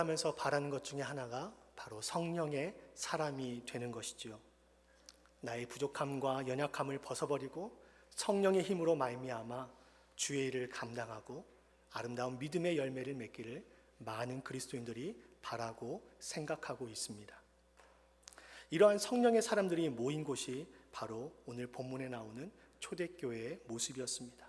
하면서 바라는 것 중에 하나가 바로 성령의 사람이 되는 것이지요. 나의 부족함과 연약함을 벗어버리고 성령의 힘으로 말미암아 주의 일을 감당하고 아름다운 믿음의 열매를 맺기를 많은 그리스도인들이 바라고 생각하고 있습니다. 이러한 성령의 사람들이 모인 곳이 바로 오늘 본문에 나오는 초대교회의 모습이었습니다.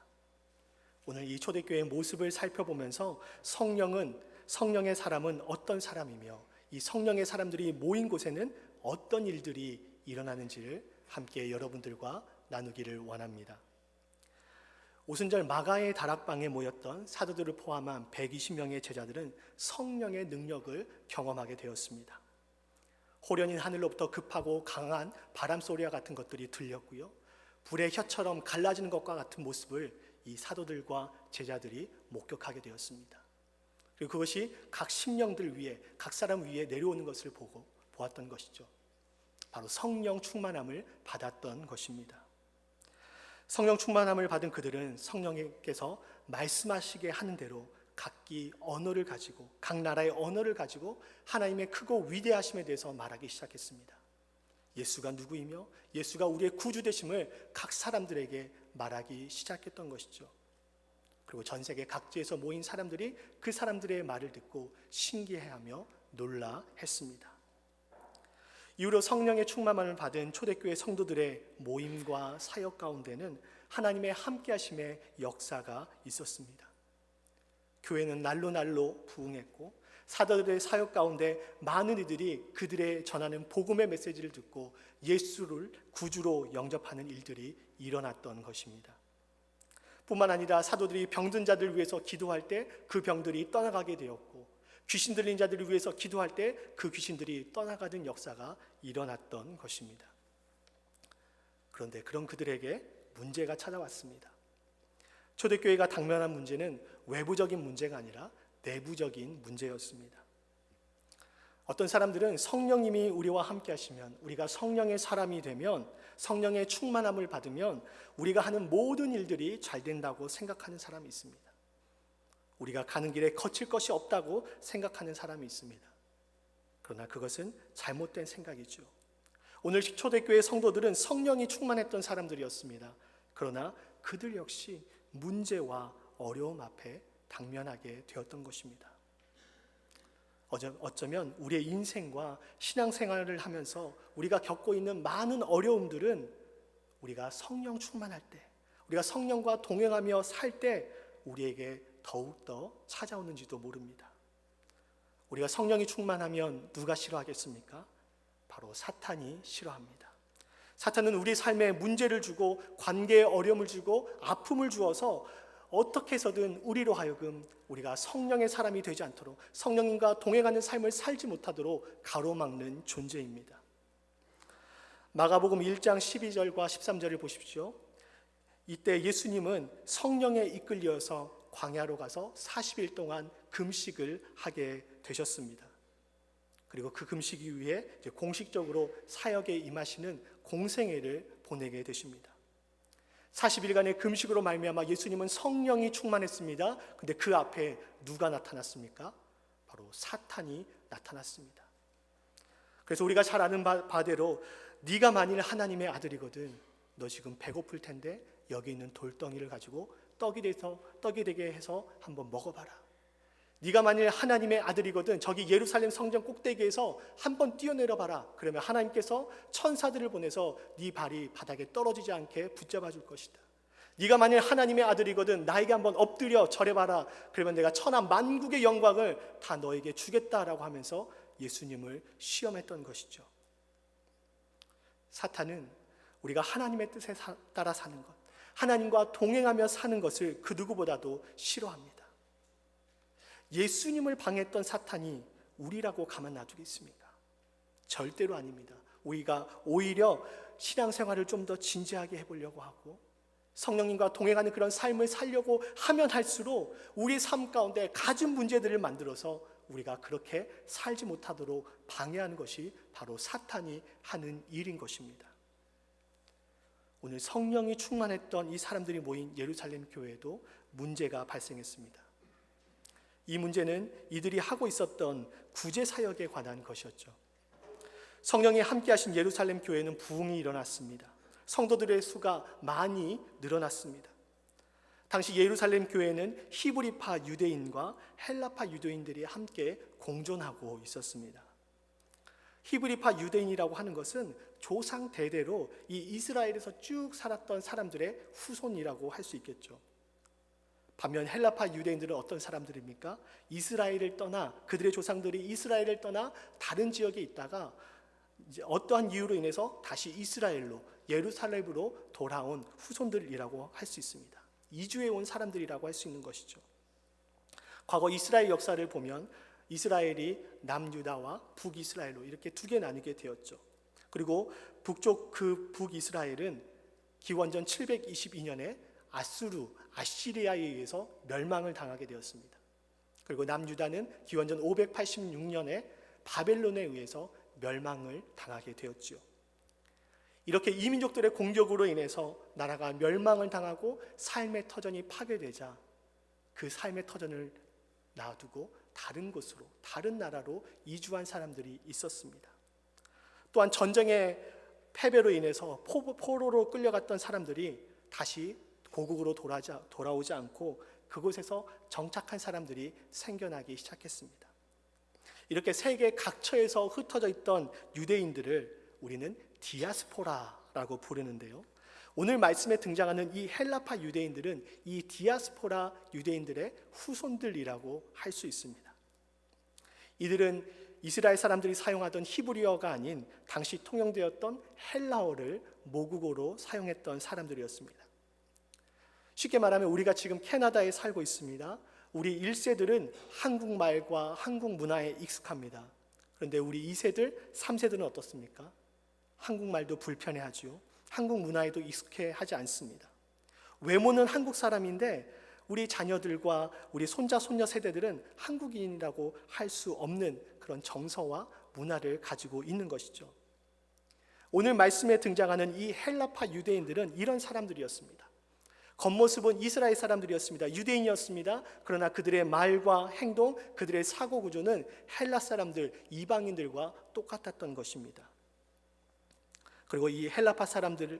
오늘 이 초대교회의 모습을 살펴보면서 성령의 사람은 어떤 사람이며 이 성령의 사람들이 모인 곳에는 어떤 일들이 일어나는지를 함께 여러분들과 나누기를 원합니다. 오순절 마가의 다락방에 모였던 사도들을 포함한 120명의 제자들은 성령의 능력을 경험하게 되었습니다. 호련인 하늘로부터 급하고 강한 바람소리와 같은 것들이 들렸고요, 불의 혀처럼 갈라지는 것과 같은 모습을 이 사도들과 제자들이 목격하게 되었습니다. 그리고 그것이 각 심령들 위에, 각 사람 위에 내려오는 것을 보았던 것이죠. 바로 성령 충만함을 받았던 것입니다. 성령 충만함을 받은 그들은 성령께서 말씀하시게 하는 대로 각기 언어를 가지고, 각 나라의 언어를 가지고 하나님의 크고 위대하심에 대해서 말하기 시작했습니다. 예수가 누구이며 예수가 우리의 구주 되심을 각 사람들에게 말하기 시작했던 것이죠. 그리고 전 세계 각지에서 모인 사람들이 그 사람들의 말을 듣고 신기해하며 놀라했습니다. 이후로 성령의 충만함을 받은 초대교회 성도들의 모임과 사역 가운데는 하나님의 함께하심의 역사가 있었습니다. 교회는 날로 부흥했고 사도들의 사역 가운데 많은 이들이 그들의 전하는 복음의 메시지를 듣고 예수를 구주로 영접하는 일들이 일어났던 것입니다. 뿐만 아니라 사도들이 병든 자들을 위해서 기도할 때 그 병들이 떠나가게 되었고, 귀신 들린 자들을 위해서 기도할 때 그 귀신들이 떠나가는 역사가 일어났던 것입니다. 그런데 그런 그들에게 문제가 찾아왔습니다. 초대교회가 당면한 문제는 외부적인 문제가 아니라 내부적인 문제였습니다. 어떤 사람들은 성령님이 우리와 함께 하시면, 우리가 성령의 사람이 되면, 성령의 충만함을 받으면 우리가 하는 모든 일들이 잘 된다고 생각하는 사람이 있습니다. 우리가 가는 길에 거칠 것이 없다고 생각하는 사람이 있습니다. 그러나 그것은 잘못된 생각이죠. 오늘 초대교회 성도들은 성령이 충만했던 사람들이었습니다. 그러나 그들 역시 문제와 어려움 앞에 당면하게 되었던 것입니다. 어쩌면 우리의 인생과 신앙생활을 하면서 우리가 겪고 있는 많은 어려움들은 우리가 성령 충만할 때, 우리가 성령과 동행하며 살 때 우리에게 더욱더 찾아오는지도 모릅니다. 우리가 성령이 충만하면 누가 싫어하겠습니까? 바로 사탄이 싫어합니다. 사탄은 우리 삶에 문제를 주고 관계에 어려움을 주고 아픔을 주어서 어떻게 해서든 우리로 하여금 우리가 성령의 사람이 되지 않도록, 성령님과 동행하는 삶을 살지 못하도록 가로막는 존재입니다. 마가복음 1장 12절과 13절을 보십시오. 이때 예수님은 성령에 이끌려서 광야로 가서 40일 동안 금식을 하게 되셨습니다. 그리고 그 금식 이후에 공식적으로 사역에 임하시는 공생애를 보내게 되십니다. 40일간의 금식으로 말미암아 예수님은 성령이 충만했습니다. 근데 그 앞에 누가 나타났습니까? 바로 사탄이 나타났습니다. 그래서 우리가 잘 아는 바대로 네가 만일 하나님의 아들이거든 너 지금 배고플 텐데 여기 있는 돌덩이를 가지고 떡이 되게 해서 한번 먹어봐라. 네가 만일 하나님의 아들이거든 저기 예루살렘 성전 꼭대기에서 한번 뛰어내려봐라. 그러면 하나님께서 천사들을 보내서 네 발이 바닥에 떨어지지 않게 붙잡아 줄 것이다. 네가 만일 하나님의 아들이거든 나에게 한번 엎드려 절해봐라. 그러면 내가 천하 만국의 영광을 다 너에게 주겠다라고 하면서 예수님을 시험했던 것이죠. 사탄은 우리가 하나님의 뜻에 따라 사는 것, 하나님과 동행하며 사는 것을 그 누구보다도 싫어합니다. 예수님을 방해했던 사탄이 우리라고 가만 놔두겠습니까? 절대로 아닙니다. 우리가 오히려 신앙생활을 좀 더 진지하게 해보려고 하고 성령님과 동행하는 그런 삶을 살려고 하면 할수록 우리의 삶 가운데 가진 문제들을 만들어서 우리가 그렇게 살지 못하도록 방해하는 것이 바로 사탄이 하는 일인 것입니다. 오늘 성령이 충만했던 이 사람들이 모인 예루살렘 교회에도 문제가 발생했습니다. 이 문제는 이들이 하고 있었던 구제 사역에 관한 것이었죠. 성령이 함께하신 예루살렘 교회는 부흥이 일어났습니다. 성도들의 수가 많이 늘어났습니다. 당시 예루살렘 교회는 히브리파 유대인과 헬라파 유대인들이 함께 공존하고 있었습니다. 히브리파 유대인이라고 하는 것은 조상 대대로 이 이스라엘에서 쭉 살았던 사람들의 후손이라고 할 수 있겠죠. 반면 헬라파 유대인들은 어떤 사람들입니까? 이스라엘을 떠나, 그들의 조상들이 이스라엘을 떠나 다른 지역에 있다가 이제 어떠한 이유로 인해서 다시 이스라엘로, 예루살렘으로 돌아온 후손들이라고 할 수 있습니다. 이주해 온 사람들이라고 할 수 있는 것이죠. 과거 이스라엘 역사를 보면 이스라엘이 남유다와 북이스라엘로 이렇게 두 개 나뉘게 되었죠. 그리고 북쪽 그 북이스라엘은 기원전 722년에 아시리아에 의해서 멸망을 당하게 되었습니다. 그리고 남유다는 기원전 586년에 바벨론에 의해서 멸망을 당하게 되었지요. 이렇게 이민족들의 공격으로 인해서 나라가 멸망을 당하고 삶의 터전이 파괴되자 그 삶의 터전을 놔두고 다른 곳으로, 다른 나라로 이주한 사람들이 있었습니다. 또한 전쟁의 패배로 인해서 포로로 끌려갔던 사람들이 다시 고국으로 돌아오지 않고 그곳에서 정착한 사람들이 생겨나기 시작했습니다. 이렇게 세계 각처에서 흩어져 있던 유대인들을 우리는 디아스포라라고 부르는데요. 오늘 말씀에 등장하는 이 헬라파 유대인들은 이 디아스포라 유대인들의 후손들이라고 할 수 있습니다. 이들은 이스라엘 사람들이 사용하던 히브리어가 아닌 당시 통용되었던 헬라어를 모국어로 사용했던 사람들이었습니다. 쉽게 말하면 우리가 지금 캐나다에 살고 있습니다. 우리 1세들은 한국말과 한국 문화에 익숙합니다. 그런데 우리 2세들, 3세들은 어떻습니까? 한국말도 불편해하지요. 한국 문화에도 익숙해하지 않습니다. 외모는 한국 사람인데 우리 자녀들과 우리 손자, 손녀 세대들은 한국인이라고 할 수 없는 그런 정서와 문화를 가지고 있는 것이죠. 오늘 말씀에 등장하는 이 헬라파 유대인들은 이런 사람들이었습니다. 겉모습은 이스라엘 사람들이었습니다. 유대인이었습니다. 그러나 그들의 말과 행동, 그들의 사고 구조는 헬라 사람들, 이방인들과 똑같았던 것입니다. 그리고 이 헬라파 사람들은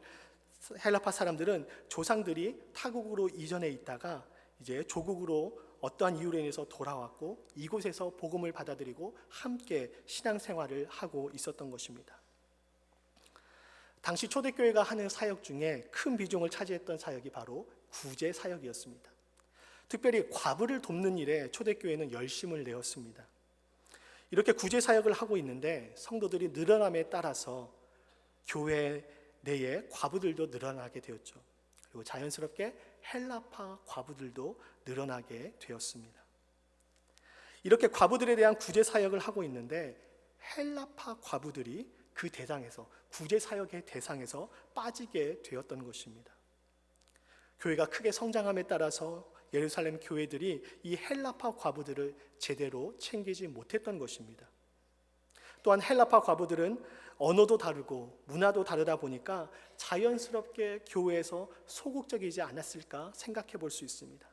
조상들이 타국으로 이전해 있다가 이제 조국으로 어떠한 이유로 인해서 돌아왔고 이곳에서 복음을 받아들이고 함께 신앙생활을 하고 있었던 것입니다. 당시 초대교회가 하는 사역 중에 큰 비중을 차지했던 사역이 바로 구제 사역이었습니다. 특별히 과부를 돕는 일에 초대교회는 열심을 내었습니다. 이렇게 구제 사역을 하고 있는데 성도들이 늘어남에 따라서 교회 내에 과부들도 늘어나게 되었죠. 그리고 자연스럽게 헬라파 과부들도 늘어나게 되었습니다. 이렇게 과부들에 대한 구제 사역을 하고 있는데 헬라파 과부들이 그 대상에서, 구제 사역의 대상에서 빠지게 되었던 것입니다. 교회가 크게 성장함에 따라서 예루살렘 교회들이 이 헬라파 과부들을 제대로 챙기지 못했던 것입니다. 또한 헬라파 과부들은 언어도 다르고 문화도 다르다 보니까 자연스럽게 교회에서 소극적이지 않았을까 생각해 볼 수 있습니다.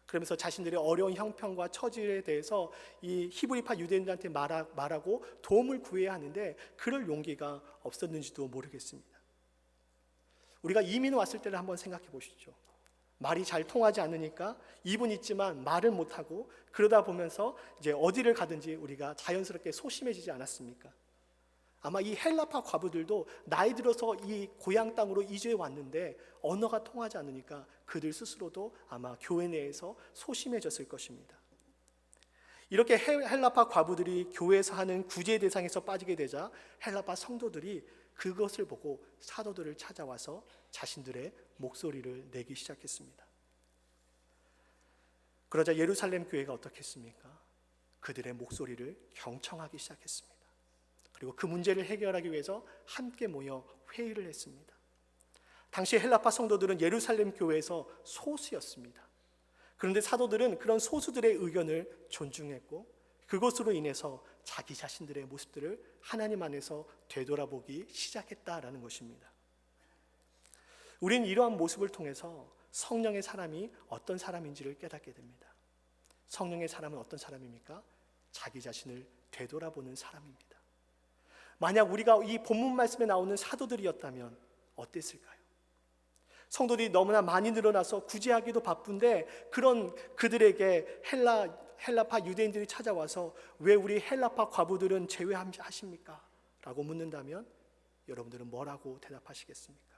그러면서 자신들의 어려운 형편과 처지에 대해서 이 히브리파 유대인들한테 말하고 도움을 구해야 하는데 그럴 용기가 없었는지도 모르겠습니다. 우리가 이민 왔을 때를 한번 생각해 보시죠. 말이 잘 통하지 않으니까 입은 있지만 말을 못하고 그러다 보면서 이제 어디를 가든지 우리가 자연스럽게 소심해지지 않았습니까? 아마 이 헬라파 과부들도 나이 들어서 이 고향 땅으로 이주해 왔는데 언어가 통하지 않으니까 그들 스스로도 아마 교회 내에서 소심해졌을 것입니다. 이렇게 헬라파 과부들이 교회에서 하는 구제 대상에서 빠지게 되자 헬라파 성도들이 그것을 보고 사도들을 찾아와서 자신들의 목소리를 내기 시작했습니다. 그러자 예루살렘 교회가 어떻게 했습니까? 그들의 목소리를 경청하기 시작했습니다. 그리고 그 문제를 해결하기 위해서 함께 모여 회의를 했습니다. 당시 헬라파 성도들은 예루살렘 교회에서 소수였습니다. 그런데 사도들은 그런 소수들의 의견을 존중했고 그것으로 인해서 자기 자신들의 모습들을 하나님 안에서 되돌아보기 시작했다라는 것입니다. 우리는 이러한 모습을 통해서 성령의 사람이 어떤 사람인지를 깨닫게 됩니다. 성령의 사람은 어떤 사람입니까? 자기 자신을 되돌아보는 사람입니다. 만약 우리가 이 본문 말씀에 나오는 사도들이었다면 어땠을까요? 성도들이 너무나 많이 늘어나서 구제하기도 바쁜데 그런 그들에게 헬라파 유대인들이 찾아와서 왜 우리 헬라파 과부들은 제외하십니까? 라고 묻는다면 여러분들은 뭐라고 대답하시겠습니까?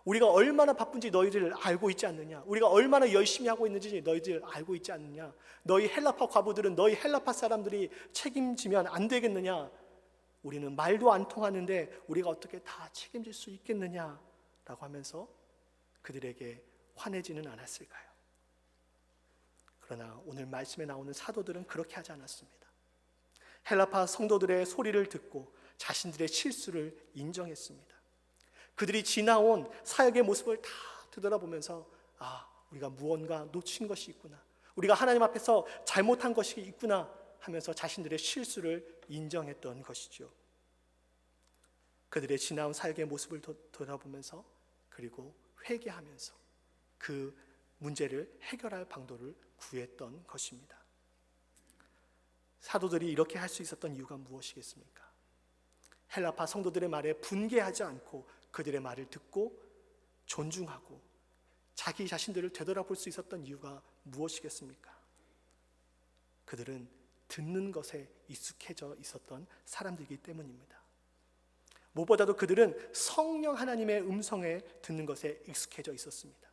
우리가 얼마나 바쁜지 너희들 알고 있지 않느냐? 우리가 얼마나 열심히 하고 있는지 너희들 알고 있지 않느냐? 너희 헬라파 과부들은 너희 헬라파 사람들이 책임지면 안 되겠느냐? 우리는 말도 안 통하는데 우리가 어떻게 다 책임질 수 있겠느냐? 라고 하면서 그들에게 화내지는 않았을까요? 그러나 오늘 말씀에 나오는 사도들은 그렇게 하지 않았습니다. 헬라파 성도들의 소리를 듣고 자신들의 실수를 인정했습니다. 그들이 지나온 사역의 모습을 다 되돌아보면서 우리가 무언가 놓친 것이 있구나, 우리가 하나님 앞에서 잘못한 것이 있구나 하면서 자신들의 실수를 인정했던 것이죠. 그들의 지나온 사역의 모습을 돌아보면서 그리고 회개하면서 그 문제를 해결할 방도를 구했던 것입니다. 사도들이 이렇게 할 수 있었던 이유가 무엇이겠습니까? 헬라파 성도들의 말에 분개하지 않고 그들의 말을 듣고 존중하고 자기 자신들을 되돌아볼 수 있었던 이유가 무엇이겠습니까? 그들은 듣는 것에 익숙해져 있었던 사람들이기 때문입니다. 무엇보다도 그들은 성령 하나님의 음성에 듣는 것에 익숙해져 있었습니다.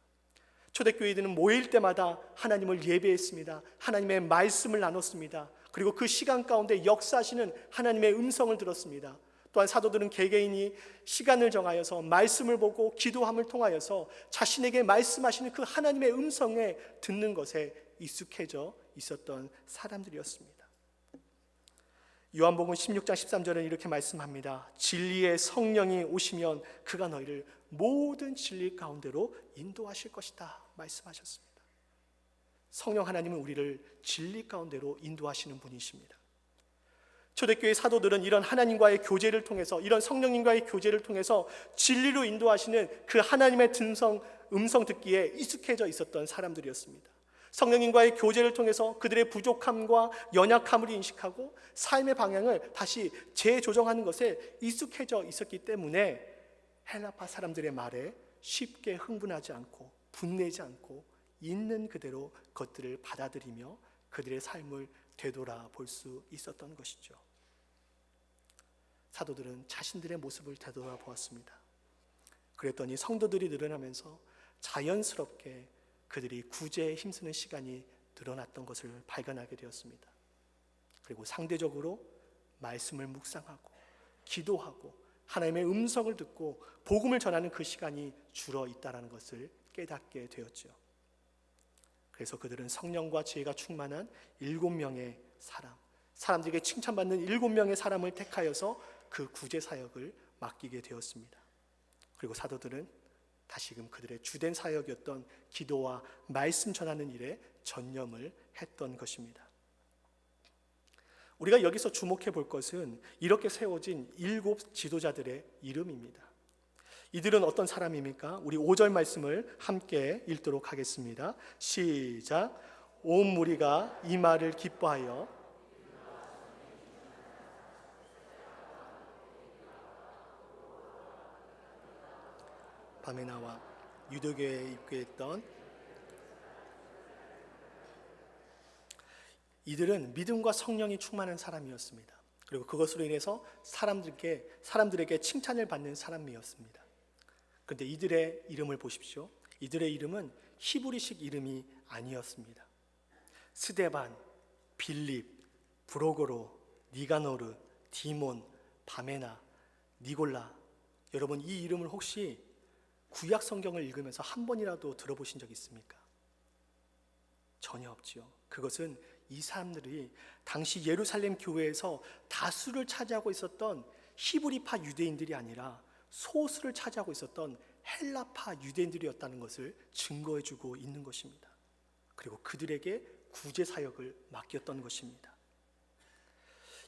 초대교회들은 모일 때마다 하나님을 예배했습니다. 하나님의 말씀을 나눴습니다. 그리고 그 시간 가운데 역사하시는 하나님의 음성을 들었습니다. 또한 사도들은 개개인이 시간을 정하여서 말씀을 보고 기도함을 통하여서 자신에게 말씀하시는 그 하나님의 음성에 듣는 것에 익숙해져 있었던 사람들이었습니다. 요한복음 16장 13절은 이렇게 말씀합니다. 진리의 성령이 오시면 그가 너희를 모든 진리 가운데로 인도하실 것이다 말씀하셨습니다. 성령 하나님은 우리를 진리 가운데로 인도하시는 분이십니다. 초대교회 사도들은 이런 하나님과의 교제를 통해서, 이런 성령님과의 교제를 통해서 진리로 인도하시는 그 하나님의 음성 듣기에 익숙해져 있었던 사람들이었습니다. 성령님과의 교제를 통해서 그들의 부족함과 연약함을 인식하고 삶의 방향을 다시 재조정하는 것에 익숙해져 있었기 때문에 헬라파 사람들의 말에 쉽게 흥분하지 않고 분내지 않고 있는 그대로 것들을 받아들이며 그들의 삶을 되돌아볼 수 있었던 것이죠. 사도들은 자신들의 모습을 되돌아보았습니다. 그랬더니 성도들이 늘어나면서 자연스럽게 그들이 구제에 힘쓰는 시간이 늘어났던 것을 발견하게 되었습니다. 그리고 상대적으로 말씀을 묵상하고 기도하고 하나님의 음성을 듣고 복음을 전하는 그 시간이 줄어 있다는 것을 깨닫게 되었죠. 그래서 그들은 성령과 지혜가 충만한 7명의 사람들에게 칭찬받는 7명의 사람을 택하여서 그 구제 사역을 맡기게 되었습니다. 그리고 사도들은 다시금 그들의 주된 사역이었던 기도와 말씀 전하는 일에 전념을 했던 것입니다. 우리가 여기서 주목해 볼 것은 이렇게 세워진 7 지도자들의 이름입니다. 이들은 어떤 사람입니까? 우리 5절 말씀을 함께 읽도록 하겠습니다. 시작. 온 무리가 이 말을 기뻐하여 밤에 나와 유대교회에 입교했던 이들은 믿음과 성령이 충만한 사람이었습니다. 그리고 그것으로 인해서 사람들에게 칭찬을 받는 사람이었습니다. 그런데 이들의 이름을 보십시오. 이들의 이름은 히브리식 이름이 아니었습니다. 스데반, 빌립, 브로고로, 니가노르, 디몬, 바메나, 니골라. 여러분, 이 이름을 혹시 구약 성경을 읽으면서 한 번이라도 들어보신 적 있습니까? 전혀 없지요. 그것은 이 사람들이 당시 예루살렘 교회에서 다수를 차지하고 있었던 히브리파 유대인들이 아니라 소수를 차지하고 있었던 헬라파 유대인들이었다는 것을 증거해주고 있는 것입니다. 그리고 그들에게 구제 사역을 맡겼던 것입니다.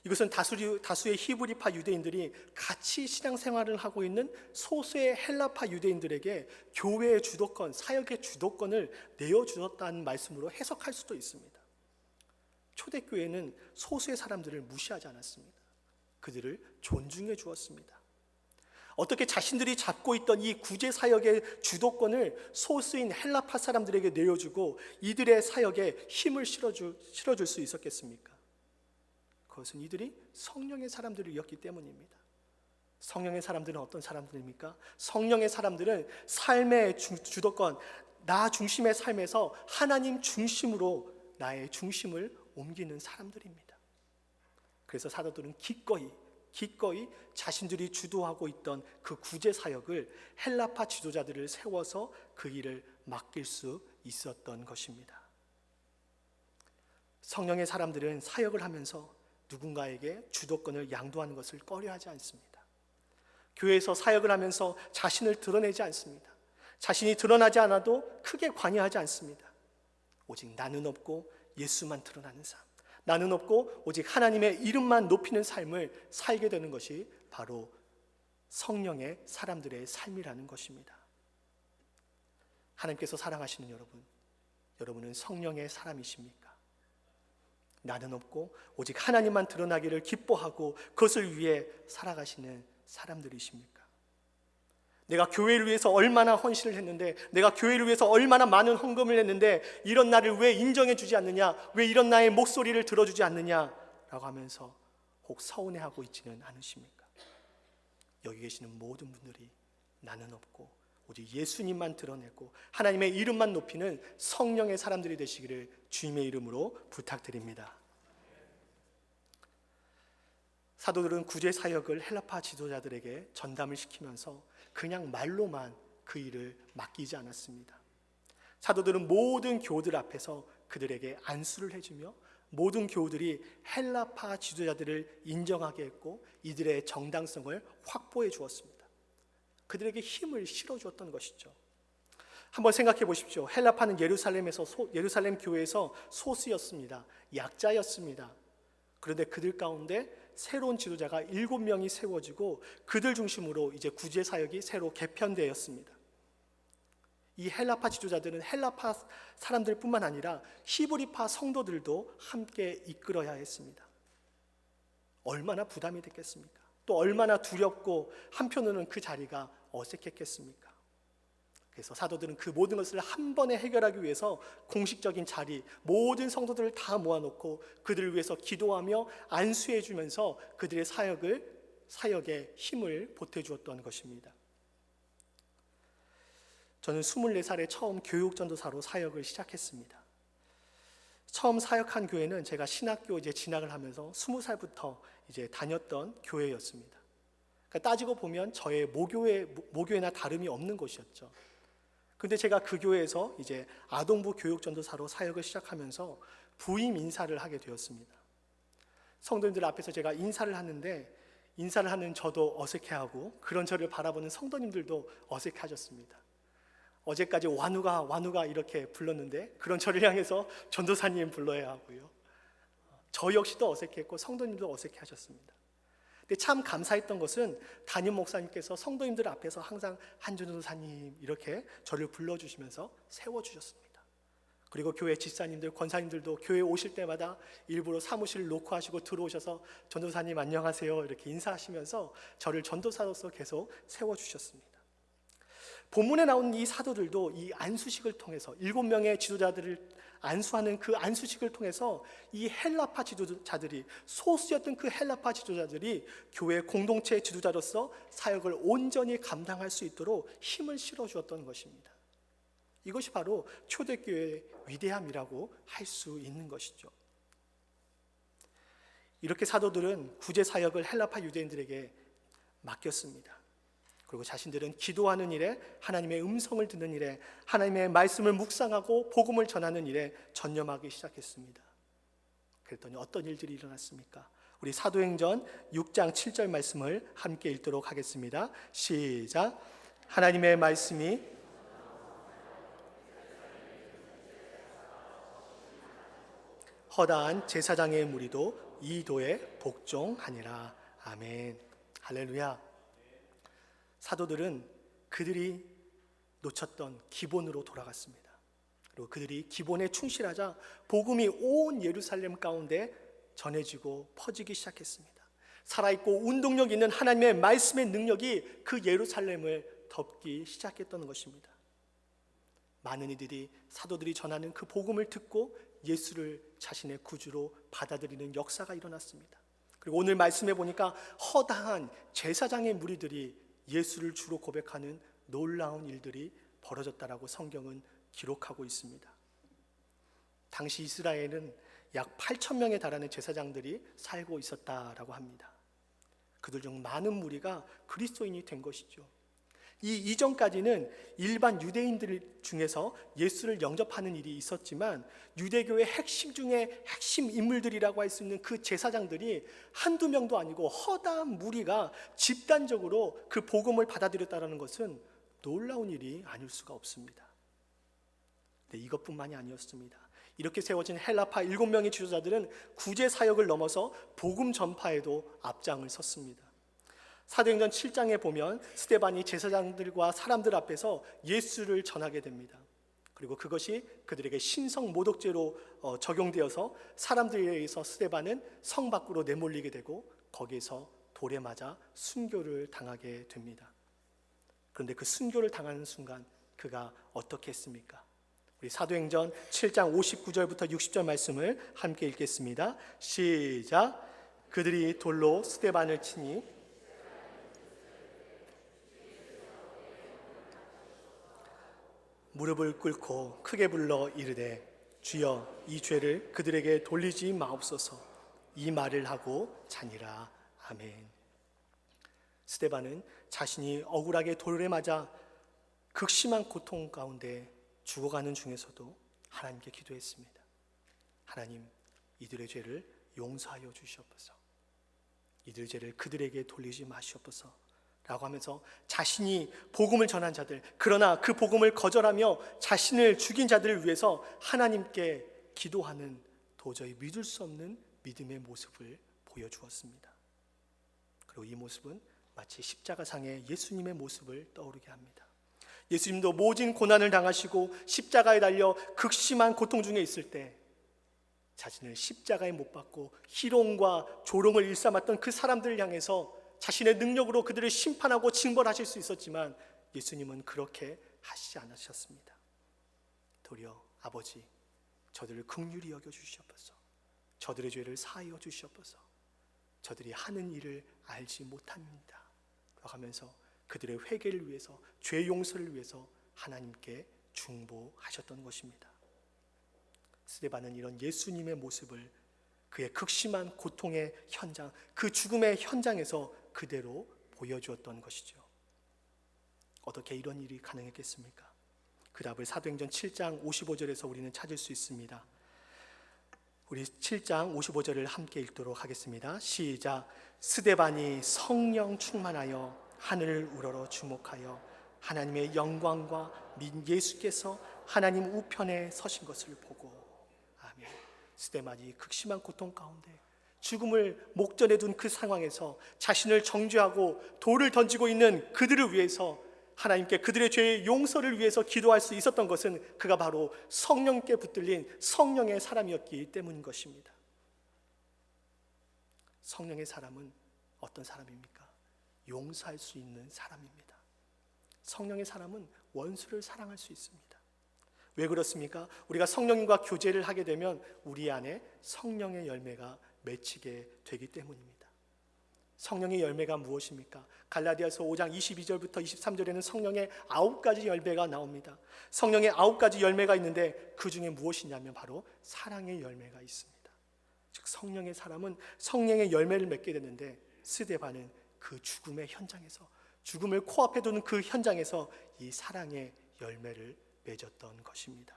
이것은 다수의 히브리파 유대인들이 같이 신앙생활을 하고 있는 소수의 헬라파 유대인들에게 교회의 주도권, 사역의 주도권을 내어주었다는 말씀으로 해석할 수도 있습니다. 초대교회는 소수의 사람들을 무시하지 않았습니다. 그들을 존중해 주었습니다. 어떻게 자신들이 잡고 있던 이 구제 사역의 주도권을 소수인 헬라파 사람들에게 내어주고 이들의 사역에 힘을 실어줄 수 있었겠습니까? 그것은 이들이 성령의 사람들이었기 때문입니다. 성령의 사람들은 어떤 사람들입니까? 성령의 사람들은 삶의 주도권, 나 중심의 삶에서 하나님 중심으로 나의 중심을 옮기는 사람들입니다. 그래서 사도들은 기꺼이 자신들이 주도하고 있던 그 구제 사역을 헬라파 지도자들을 세워서 그 일을 맡길 수 있었던 것입니다. 성령의 사람들은 사역을 하면서 누군가에게 주도권을 양도하는 것을 꺼려하지 않습니다. 교회에서 사역을 하면서 자신을 드러내지 않습니다. 자신이 드러나지 않아도 크게 관여하지 않습니다. 오직 나는 없고 예수만 드러나는 삶, 나는 없고 오직 하나님의 이름만 높이는 삶을 살게 되는 것이 바로 성령의 사람들의 삶이라는 것입니다. 하나님께서 사랑하시는 여러분은 성령의 사람이십니까? 나는 없고 오직 하나님만 드러나기를 기뻐하고 그것을 위해 살아가시는 사람들이십니까? 내가 교회를 위해서 얼마나 헌신을 했는데, 내가 교회를 위해서 얼마나 많은 헌금을 했는데 이런 나를 왜 인정해 주지 않느냐, 왜 이런 나의 목소리를 들어주지 않느냐라고 하면서 혹 서운해하고 있지는 않으십니까? 여기 계시는 모든 분들이 나는 없고 오직 예수님만 드러내고 하나님의 이름만 높이는 성령의 사람들이 되시기를 주님의 이름으로 부탁드립니다. 사도들은 구제 사역을 헬라파 지도자들에게 전담을 시키면서 그냥 말로만 그 일을 맡기지 않았습니다. 사도들은 모든 교우들 앞에서 그들에게 안수를 해주며 모든 교우들이 헬라파 지도자들을 인정하게 했고 이들의 정당성을 확보해 주었습니다. 그들에게 힘을 실어주었던 것이죠. 한번 생각해 보십시오. 헬라파는 예루살렘 교회에서 소수였습니다. 약자였습니다. 그런데 그들 가운데 새로운 지도자가 7명이 세워지고 그들 중심으로 이제 구제 사역이 새로 개편되었습니다. 이 헬라파 지도자들은 헬라파 사람들뿐만 아니라 히브리파 성도들도 함께 이끌어야 했습니다. 얼마나 부담이 됐겠습니까? 또 얼마나 두렵고 한편으로는 그 자리가 어색했겠습니까? 그래서 사도들은 그 모든 것을 한 번에 해결하기 위해서 공식적인 자리, 모든 성도들을 다 모아놓고 그들을 위해서 기도하며 안수해 주면서 그들의 사역에 힘을 보태주었던 것입니다. 저는 24살에 처음 교육전도사로 사역을 시작했습니다. 처음 사역한 교회는 제가 신학교 진학을 하면서 20살부터 다녔던 교회였습니다. 그러니까 따지고 보면 저의 모교회나 다름이 없는 곳이었죠. 근데 제가 그 교회에서 아동부 교육전도사로 사역을 시작하면서 부임 인사를 하게 되었습니다. 성도님들 앞에서 제가 인사를 하는데 인사를 하는 저도 어색해하고 그런 저를 바라보는 성도님들도 어색해하셨습니다. 어제까지 완우가 이렇게 불렀는데 그런 저를 향해서 전도사님 불러야 하고요. 저 역시도 어색했고 성도님도 어색해하셨습니다. 근데 참 감사했던 것은 담임 목사님께서 성도님들 앞에서 항상 한전도사님 이렇게 저를 불러주시면서 세워주셨습니다. 그리고 교회 집사님들, 권사님들도 교회 오실 때마다 일부러 사무실을 놓고 하시고 들어오셔서 전도사님 안녕하세요 이렇게 인사하시면서 저를 전도사로서 계속 세워주셨습니다. 본문에 나온 이 사도들도 이 안수식을 통해서 7명의 지도자들을 안수하는 그 안수식을 통해서 이 헬라파 지도자들이, 소수였던 그 헬라파 지도자들이 교회 공동체 지도자로서 사역을 온전히 감당할 수 있도록 힘을 실어주었던 것입니다. 이것이 바로 초대교회의 위대함이라고 할 수 있는 것이죠. 이렇게 사도들은 구제 사역을 헬라파 유대인들에게 맡겼습니다. 그리고 자신들은 기도하는 일에, 하나님의 음성을 듣는 일에, 하나님의 말씀을 묵상하고 복음을 전하는 일에 전념하기 시작했습니다. 그랬더니 어떤 일들이 일어났습니까? 우리 사도행전 6장 7절 말씀을 함께 읽도록 하겠습니다. 시작. 하나님의 말씀이 허다한 제사장의 무리도 이 도에 복종하니라. 아멘. 할렐루야. 사도들은 그들이 놓쳤던 기본으로 돌아갔습니다. 그리고 그들이 기본에 충실하자 복음이 온 예루살렘 가운데 전해지고 퍼지기 시작했습니다. 살아있고 운동력 있는 하나님의 말씀의 능력이 그 예루살렘을 덮기 시작했던 것입니다. 많은 이들이 사도들이 전하는 그 복음을 듣고 예수를 자신의 구주로 받아들이는 역사가 일어났습니다. 그리고 오늘 말씀해 보니까 허다한 제사장의 무리들이 예수를 주로 고백하는 놀라운 일들이 벌어졌다라고 성경은 기록하고 있습니다. 당시 이스라엘은 약 8,000명에 달하는 제사장들이 살고 있었다라고 합니다. 그들 중 많은 무리가 그리스도인이 된 것이죠. 이 이전까지는 일반 유대인들 중에서 예수를 영접하는 일이 있었지만 유대교의 핵심 중에 핵심 인물들이라고 할 수 있는 그 제사장들이 한두 명도 아니고 허다한 무리가 집단적으로 그 복음을 받아들였다는 것은 놀라운 일이 아닐 수가 없습니다. 네, 이것뿐만이 아니었습니다. 이렇게 세워진 헬라파 7명의 지도자들은 구제 사역을 넘어서 복음 전파에도 앞장을 섰습니다. 사도행전 7장에 보면 스데반이 제사장들과 사람들 앞에서 예수를 전하게 됩니다. 그리고 그것이 그들에게 신성 모독죄로 적용되어서 사람들에 의해서 스데반은 성 밖으로 내몰리게 되고 거기에서 돌에 맞아 순교를 당하게 됩니다. 그런데 그 순교를 당하는 순간 그가 어떻게 했습니까? 우리 사도행전 7장 59절부터 60절 말씀을 함께 읽겠습니다. 시작. 그들이 돌로 스데반을 치니 무릎을 꿇고 크게 불러 이르되 주여 이 죄를 그들에게 돌리지 마옵소서. 이 말을 하고 자니라. 아멘. 스데반은 자신이 억울하게 돌에 맞아 극심한 고통 가운데 죽어가는 중에서도 하나님께 기도했습니다. 하나님, 이들의 죄를 용서하여 주시옵소서. 이들의 죄를 그들에게 돌리지 마시옵소서 라고 하면서 자신이 복음을 전한 자들, 그러나 그 복음을 거절하며 자신을 죽인 자들을 위해서 하나님께 기도하는 도저히 믿을 수 없는 믿음의 모습을 보여주었습니다. 그리고 이 모습은 마치 십자가상의 예수님의 모습을 떠오르게 합니다. 예수님도 모진 고난을 당하시고 십자가에 달려 극심한 고통 중에 있을 때 자신을 십자가에 못 박고 희롱과 조롱을 일삼았던 그 사람들을 향해서 자신의 능력으로 그들을 심판하고 징벌하실 수 있었지만 예수님은 그렇게 하시지 않으셨습니다. 도리어 아버지, 저들을 긍휼히 여겨 주시옵소서. 저들의 죄를 사하여 주시옵소서. 저들이 하는 일을 알지 못합니다 라고 하면서 그들의 회개를 위해서, 죄 용서를 위해서 하나님께 중보하셨던 것입니다. 스데반은 이런 예수님의 모습을 그의 극심한 고통의 현장, 그 죽음의 현장에서 그대로 보여주었던 것이죠. 어떻게 이런 일이 가능했겠습니까? 그 답을 사도행전 7장 55절에서 우리는 찾을 수 있습니다. 우리 7장 55절을 함께 읽도록 하겠습니다. 시작. 스데반이 성령 충만하여 하늘을 우러러 주목하여 하나님의 영광과 민 예수께서 하나님 우편에 서신 것을 보고. 아멘. 스데반이 극심한 고통 가운데 죽음을 목전에 둔 그 상황에서 자신을 정죄하고 돌을 던지고 있는 그들을 위해서 하나님께 그들의 죄의 용서를 위해서 기도할 수 있었던 것은 그가 바로 성령께 붙들린 성령의 사람이었기 때문인 것입니다. 성령의 사람은 어떤 사람입니까? 용서할 수 있는 사람입니다. 성령의 사람은 원수를 사랑할 수 있습니다. 왜 그렇습니까? 우리가 성령님과 교제를 하게 되면 우리 안에 성령의 열매가 맺히게 되기 때문입니다. 성령의 열매가 무엇입니까? 갈라디아서 5장 22절부터 23절에는 성령의 9가지 열매가 나옵니다. 성령의 9가지 열매가 있는데 그 중에 무엇이냐면 바로 사랑의 열매가 있습니다. 즉 성령의 사람은 성령의 열매를 맺게 되는데 스데반은 그 죽음의 현장에서, 죽음을 코앞에 두는 그 현장에서 이 사랑의 열매를 맺었던 것입니다.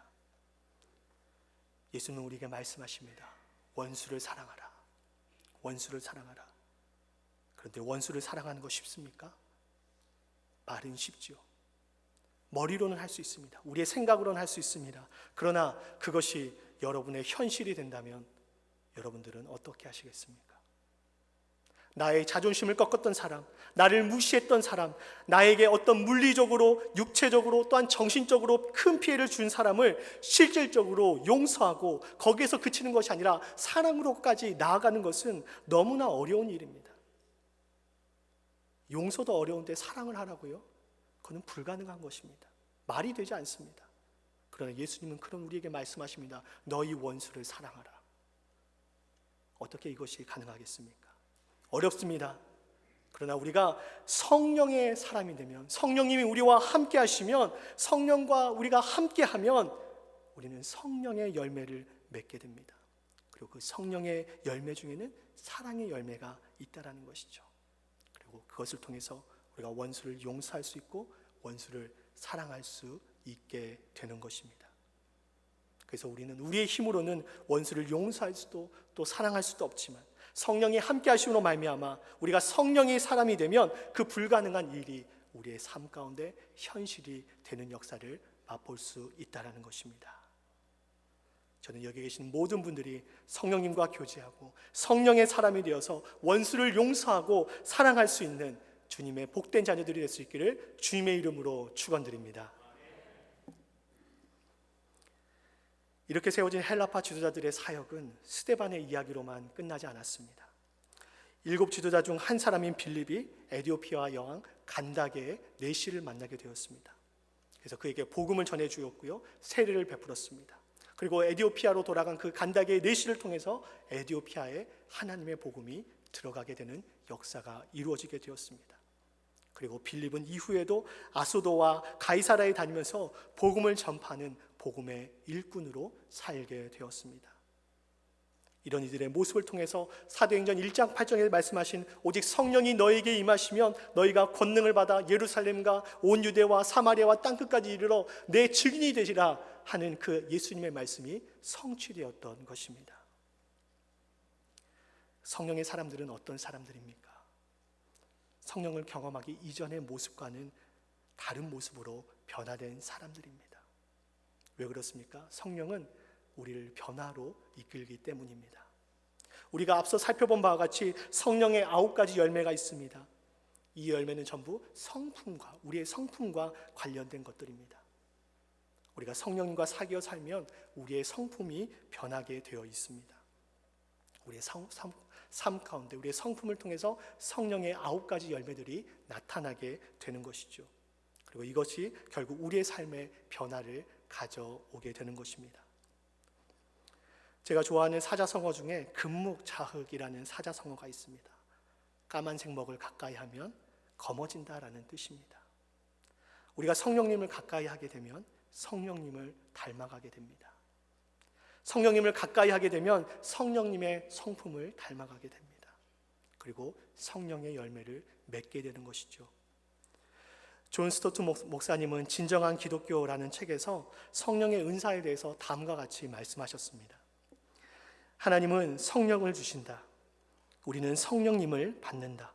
예수는 우리에게 말씀하십니다. 원수를 사랑하라. 원수를 사랑하라. 그런데 원수를 사랑하는 거 쉽습니까? 말은 쉽지요. 머리로는 할 수 있습니다. 우리의 생각으로는 할 수 있습니다. 그러나 그것이 여러분의 현실이 된다면 여러분들은 어떻게 하시겠습니까? 나의 자존심을 꺾었던 사람, 나를 무시했던 사람, 나에게 어떤 물리적으로, 육체적으로 또한 정신적으로 큰 피해를 준 사람을 실질적으로 용서하고 거기에서 그치는 것이 아니라 사랑으로까지 나아가는 것은 너무나 어려운 일입니다. 용서도 어려운데 사랑을 하라고요? 그건 불가능한 것입니다. 말이 되지 않습니다. 그러나 예수님은 그런 우리에게 말씀하십니다. 너희 원수를 사랑하라. 어떻게 이것이 가능하겠습니까? 어렵습니다. 그러나 우리가 성령의 사람이 되면, 성령님이 우리와 함께 하시면, 성령과 우리가 함께 하면 우리는 성령의 열매를 맺게 됩니다. 그리고 그 성령의 열매 중에는 사랑의 열매가 있다라는 것이죠. 그리고 그것을 통해서 우리가 원수를 용서할 수 있고 원수를 사랑할 수 있게 되는 것입니다. 그래서 우리는 우리의 힘으로는 원수를 용서할 수도 또 사랑할 수도 없지만 성령이 함께 하심으로 말미암아 우리가 성령의 사람이 되면 그 불가능한 일이 우리의 삶 가운데 현실이 되는 역사를 맛볼 수 있다는 것입니다. 저는 여기 계신 모든 분들이 성령님과 교제하고 성령의 사람이 되어서 원수를 용서하고 사랑할 수 있는 주님의 복된 자녀들이 될 수 있기를 주님의 이름으로 축원드립니다. 이렇게 세워진 헬라파 지도자들의 사역은 스데반의 이야기로만 끝나지 않았습니다. 7 지도자 중 한 사람인 빌립이 에디오피아 여왕 간다게의 내시를 만나게 되었습니다. 그래서 그에게 복음을 전해 주었고요, 세례를 베풀었습니다. 그리고 에디오피아로 돌아간 그 간다게의 내시를 통해서 에디오피아에 하나님의 복음이 들어가게 되는 역사가 이루어지게 되었습니다. 그리고 빌립은 이후에도 아소도와 가이사라에 다니면서 복음을 전파하는 복음의 일꾼으로 살게 되었습니다. 이런 이들의 모습을 통해서 사도행전 1장 8절에 말씀하신 오직 성령이 너에게 임하시면 너희가 권능을 받아 예루살렘과 온 유대와 사마리아와 땅끝까지 이르러 내 증인이 되시라 하는 그 예수님의 말씀이 성취되었던 것입니다. 성령의 사람들은 어떤 사람들입니까? 성령을 경험하기 이전의 모습과는 다른 모습으로 변화된 사람들입니다. 왜 그렇습니까? 성령은 우리를 변화로 이끌기 때문입니다. 우리가 앞서 살펴본 바와 같이 성령의 9가지 열매가 있습니다. 이 열매는 전부 성품과, 우리의 성품과 관련된 것들입니다. 우리가 성령님과 사귀어 살면 우리의 성품이 변하게 되어 있습니다. 우리의 삶 가운데 우리의 성품을 통해서 성령의 9가지 열매들이 나타나게 되는 것이죠. 그리고 이것이 결국 우리의 삶의 변화를 가져오게 되는 것입니다. 제가 좋아하는 사자성어 중에 금묵자흑이라는 사자성어가 있습니다. 까만색 먹을 가까이 하면 검어진다라는 뜻입니다. 우리가 성령님을 가까이 하게 되면 성령님을 닮아가게 됩니다. 성령님을 가까이 하게 되면 성령님의 성품을 닮아가게 됩니다. 그리고 성령의 열매를 맺게 되는 것이죠. 존 스토트 목사님은 진정한 기독교라는 책에서 성령의 은사에 대해서 다음과 같이 말씀하셨습니다. 하나님은 성령을 주신다. 우리는 성령님을 받는다.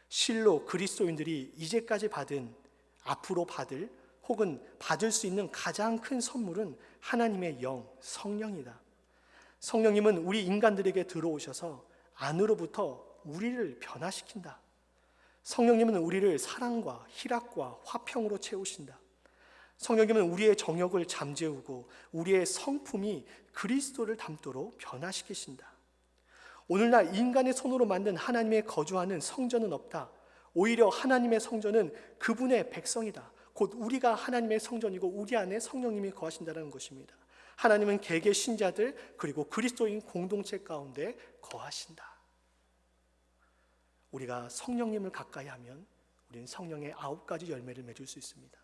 실로 그리스도인들이 이제까지 받은, 앞으로 받을 혹은 받을 수 있는 가장 큰 선물은 하나님의 영, 성령이다. 성령님은 우리 인간들에게 들어오셔서 안으로부터 우리를 변화시킨다. 성령님은 우리를 사랑과 희락과 화평으로 채우신다. 성령님은 우리의 정욕을 잠재우고 우리의 성품이 그리스도를 닮도록 변화시키신다. 오늘날 인간의 손으로 만든 하나님의 거주하는 성전은 없다. 오히려 하나님의 성전은 그분의 백성이다. 곧 우리가 하나님의 성전이고 우리 안에 성령님이 거하신다는 것입니다. 하나님은 개개 신자들 그리고 그리스도인 공동체 가운데 거하신다. 우리가 성령님을 가까이 하면 우리는 성령의 9가지 열매를 맺을 수 있습니다.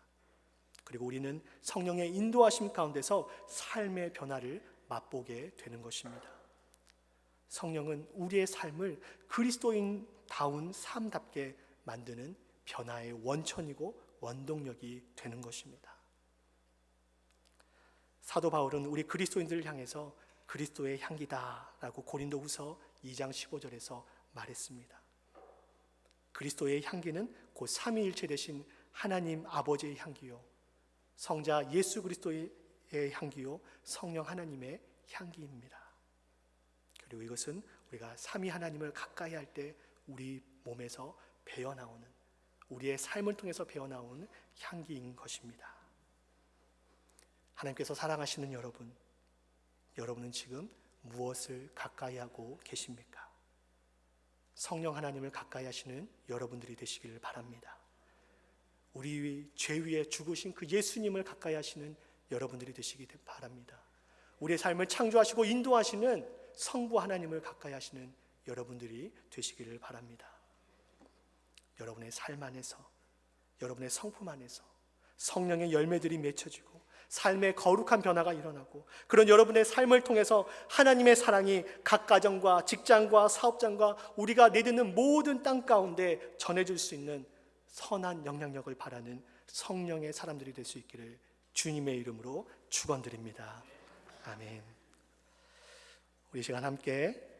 그리고 우리는 성령의 인도하심 가운데서 삶의 변화를 맛보게 되는 것입니다. 성령은 우리의 삶을 그리스도인다운 삶답게 만드는 변화의 원천이고 원동력이 되는 것입니다. 사도 바울은 우리 그리스도인들을 향해서 그리스도의 향기다라고 고린도후서 2장 15절에서 말했습니다. 그리스도의 향기는 곧 삼위일체 되신 하나님 아버지의 향기요, 성자 예수 그리스도의 향기요, 성령 하나님의 향기입니다. 그리고 이것은 우리가 삼위 하나님을 가까이 할 때 우리 몸에서 배어나오는, 우리의 삶을 통해서 배어나오는 향기인 것입니다. 하나님께서 사랑하시는 여러분, 여러분은 지금 무엇을 가까이 하고 계십니까? 성령 하나님을 가까이 하시는 여러분들이 되시기를 바랍니다. 우리 죄 위에 죽으신 그 예수님을 가까이 하시는 여러분들이 되시기 바랍니다. 우리의 삶을 창조하시고 인도하시는 성부 하나님을 가까이 하시는 여러분들이 되시기를 바랍니다. 여러분의 삶 안에서, 여러분의 성품 안에서 성령의 열매들이 맺혀지고 삶의 거룩한 변화가 일어나고, 그런 여러분의 삶을 통해서 하나님의 사랑이 각 가정과 직장과 사업장과 우리가 내딛는 모든 땅 가운데 전해질 수 있는 선한 영향력을 바라는 성령의 사람들이 될 수 있기를 주님의 이름으로 축원드립니다. 아멘. 우리 시간 함께